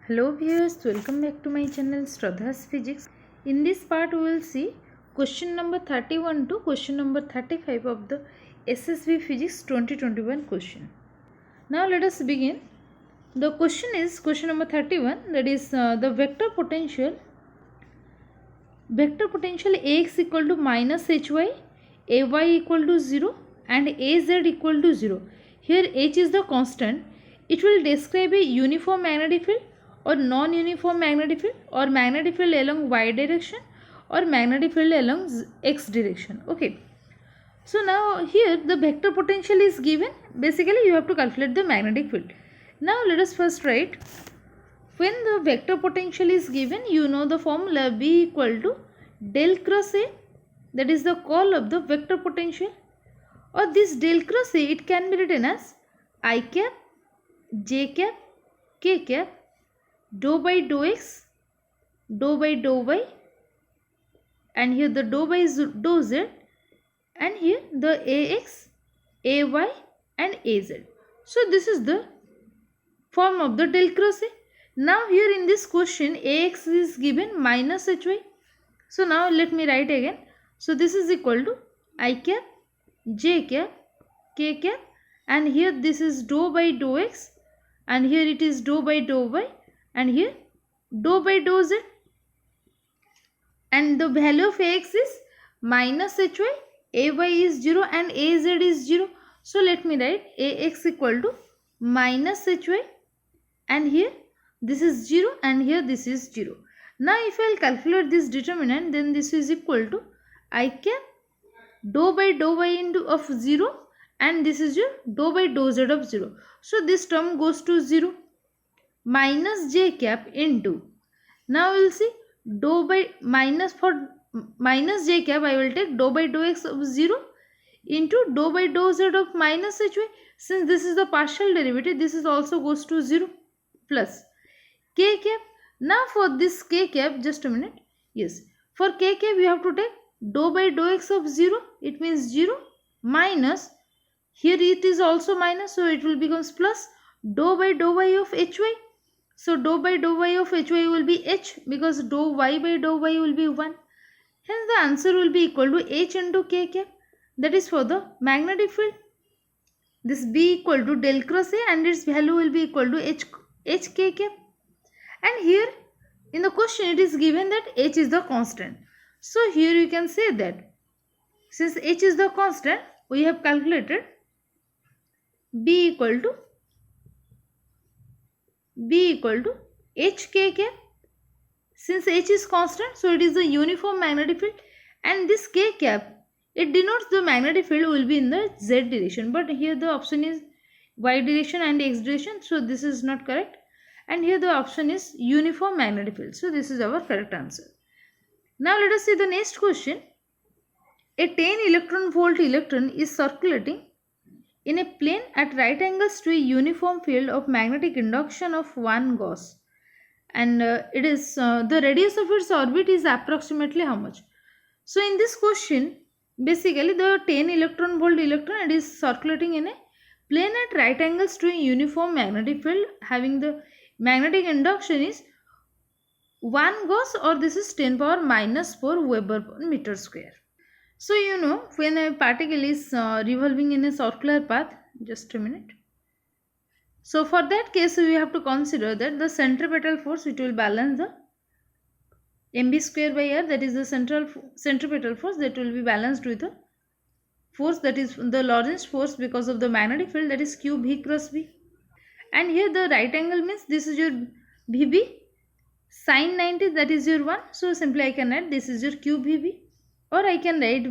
Hello viewers, welcome back to my channel Shraddha's Physics. In this part we will see question number 31 to question number 35 of the SSB Physics 2021 question. Now let us begin. The question is question number 31, that is the vector potential Ax equal to minus Hy, Ay equal to 0 and Az equal to 0. Here H is the constant. It will describe a uniform magnetic field or non-uniform magnetic field or magnetic field along y direction or magnetic field along x direction. Okay. So now here the vector potential is given. Basically you have to calculate the magnetic field. Now let us first write. When the vector potential is given, you know the formula B equal to del cross A, that is the call of the vector potential, or this del cross A, it can be written as I cap, j cap, k cap, dou by dou x, dou by dou y, and here the dou by is dou z, and here the ax, ay and az. So this is the form of the del cross A. Now here in this question Ax is given minus Hy. So now let me write again. So this is equal to I cap, j cap, k cap, and here this is dou by dou x, and here it is dou by dou y, and here dou by dou z, and the value of Ax is minus Hy, Ay is 0 and Az is 0. So let me write Ax equal to minus Hy, and here this is 0 and here this is 0. Now if I will calculate this determinant, then this is equal to I cap dou by dou y into of 0, and this is your dou by dou z of 0. So this term goes to 0, minus j cap into, now we will see dou by minus, for minus j cap I will take dou by dou x of 0 into dou by dou z of minus Hy. Since this is the partial derivative, this is also goes to 0, plus k cap. Now for this k cap, just a minute, yes, for k cap you have to take dou by dou x of 0, it means 0, minus, here it is also minus, so it will becomes plus dou by dou y of Hy. So dou by dou y of Hy will be h, because dou y by dou y will be 1. Hence the answer will be equal to h into k cap, that is for the magnetic field. This B equal to del cross A and its value will be equal to h k cap. And here in the question it is given that h is the constant. So here you can say that since h is the constant, we have calculated B equal to h k cap. Since h is constant, so it is the uniform magnetic field, and this k cap, it denotes the magnetic field will be in the z direction, but here the option is y direction and x direction, so this is not correct. And here the option is uniform magnetic field. So this is our correct answer. Now let us see the next question. A 10 electron volt electron is circulating in a plane at right angles to a uniform field of magnetic induction of 1 Gauss, and it is the radius of its orbit is approximately how much? So in this question, basically the 10 electron volt electron, it is circulating in a plane at right angles to a uniform magnetic field having the magnetic induction is 1 Gauss, or this is 10 power minus 4 Weber per meter square. So you know when a particle is revolving in a circular path, just a minute. So for that case we have to consider that the centripetal force, it will balance the mv square by r, that is the centripetal force, that will be balanced with the force, that is the Lorentz force because of the magnetic field, that is q v cross v. And here the right angle means this is your Vb sin 90, that is your 1. So simply I can write this is your q Vb, or I can write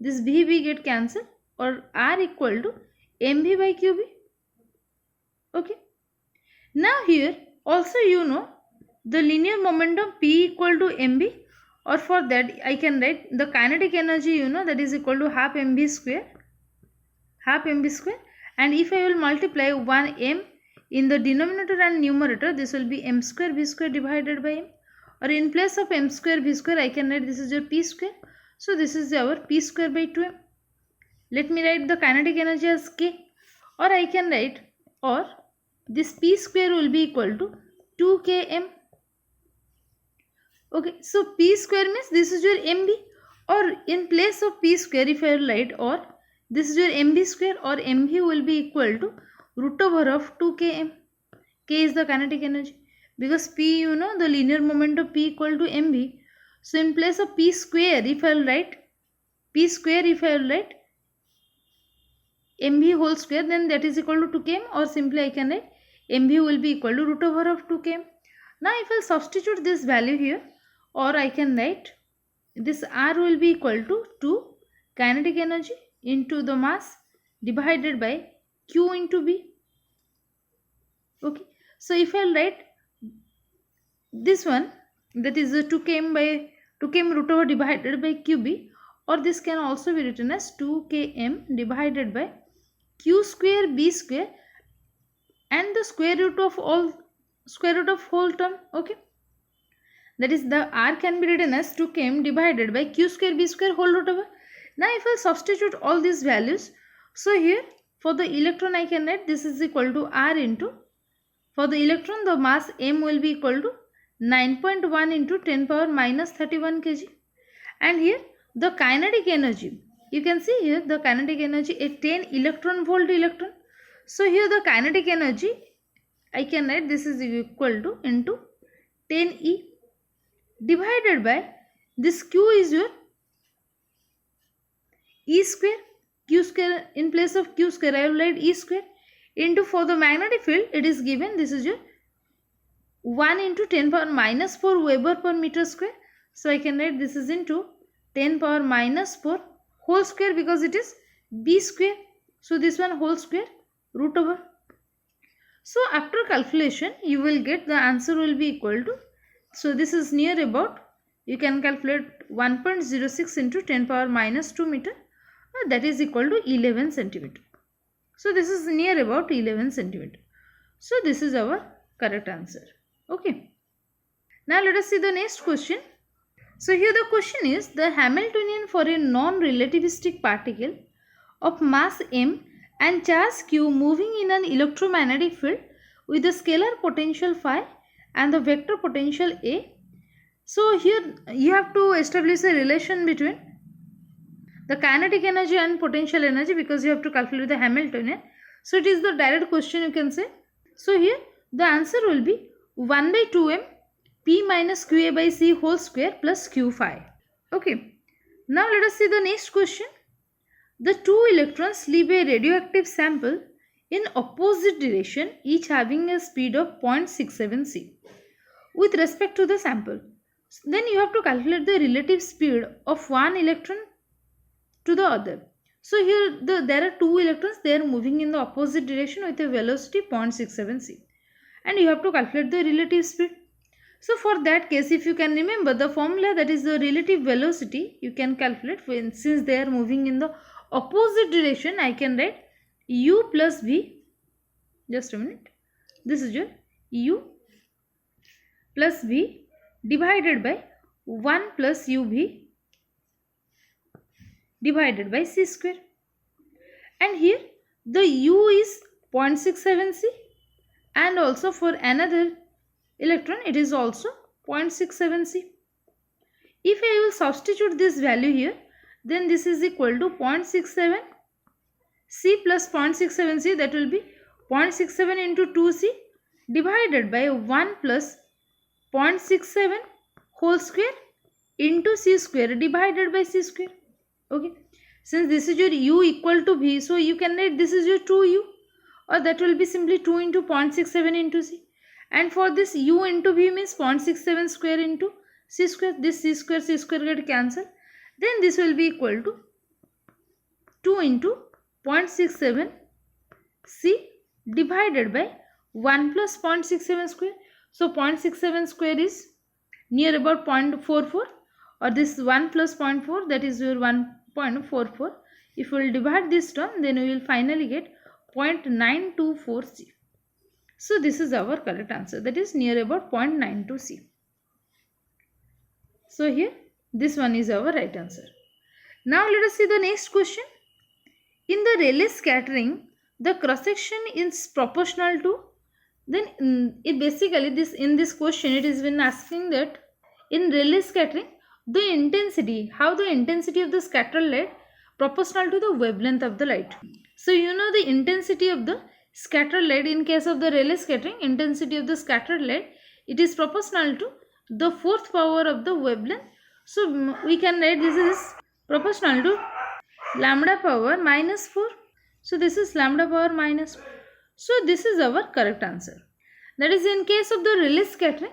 this Vb get cancelled, or R equal to mv by qb. Okay. Now here also you know the linear momentum P equal to mv, or for that I can write the kinetic energy, you know, that is equal to half mv square, and if I will multiply 1 m in the denominator and numerator, this will be m square v square divided by m, or in place of m square v square I can write this is your p square. So this is our p square by 2m. Let me write the kinetic energy as k, or I can write, or this p square will be equal to 2 km. Okay, so p square means this is your mb, or in place of p square if I write, or this is your mb square, or mb will be equal to root over of 2 km. K is the kinetic energy, because p, you know, the linear moment of p equal to mb. So in place of p square if I write mv whole square, then that is equal to 2 km, or simply I can write mv will be equal to root over of 2 km. Now if I substitute this value here, or I can write this R will be equal to 2 kinetic energy into the mass divided by Q into B. Okay, so if I write this one, that is 2 km by 2 km root over divided by QB, or this can also be written as 2 km divided by Q square B square and the square root of whole term. Okay, that is the R can be written as 2 km divided by Q square B square whole root over. Now if I substitute all these values, so here for the electron I can write this is equal to R into, for the electron the mass M will be equal to 9.1 into 10 power minus 31 kg. And here the kinetic energy, you can see here the kinetic energy a 10 electron volt electron. So here the kinetic energy I can write this is equal to into 10 E divided by this Q is your E square, Q square, in place of Q square I will write E square, into, for the magnetic field it is given this is your 1 into 10 power minus 4 Weber per meter square. So I can write this is into 10 power minus 4 whole square, because it is B square. So this one whole square root over. So after calculation you will get the answer will be equal to, so this is near about, you can calculate 1.06 into 10 power minus 2 meter, that is equal to 11 centimeter. So this is near about 11 centimeter. So this is our correct answer. Okay. Now let us see the next question. So here the question is, the Hamiltonian for a non-relativistic particle of mass m and charge q moving in an electromagnetic field with a scalar potential phi and the vector potential A. So here you have to establish a relation between the kinetic energy and potential energy, because you have to calculate the Hamiltonian. So it is the direct question, you can say. So here the answer will be 1 by 2m p minus qa by c whole square plus q phi. Okay. Now let us see the next question. The two electrons leave a radioactive sample in opposite direction, each having a speed of 0.67 c with respect to the sample. Then you have to calculate the relative speed of one electron to the other. So here there are two electrons, they are moving in the opposite direction with a velocity 0.67 c, and you have to calculate the relative speed. So for that case, if you can remember the formula, that is the relative velocity, you can calculate since they are moving in the opposite direction. I can write u plus v, just a minute, this is your u plus v divided by 1 plus uv divided by c square. And here the u is 0.67 c, and also for another electron it is also 0.67 c. If I will substitute this value here, then this is equal to 0.67 c plus 0.67 c, that will be 0.67 into 2c divided by 1 plus 0.67 whole square into c square divided by c square. Okay, since this is your u equal to v, so you can write this is your 2u, or that will be simply 2 into 0.67 into c. And for this u into v means 0.67 square into c square, this c square get cancelled, then this will be equal to 2 into 0.67 c divided by 1 plus 0.67 square. So 0.67 square is near about 0.44, or this 1 plus 0.4, that is your 1.44. If we will divide this term, then we will finally get 0.924 c. So this is our correct answer, that is near about 0.92 c. So here this one is our right answer. Now let us see the next question. In the Rayleigh scattering, the cross section is proportional to Then it basically this in this question it is been asking that in Rayleigh scattering the intensity, how the intensity of the scattered light proportional to the wavelength of the light. So you know the intensity of the scattered light in case of the Rayleigh scattering, intensity of the scattered light, it is proportional to the fourth power of the wavelength. So we can write this is proportional to lambda power minus 4. So this is lambda power minus 4. So this is our correct answer. That is in case of the Rayleigh scattering,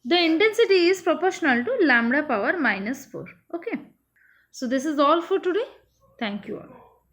the intensity is proportional to lambda power minus 4. Okay. So this is all for today. Thank you all.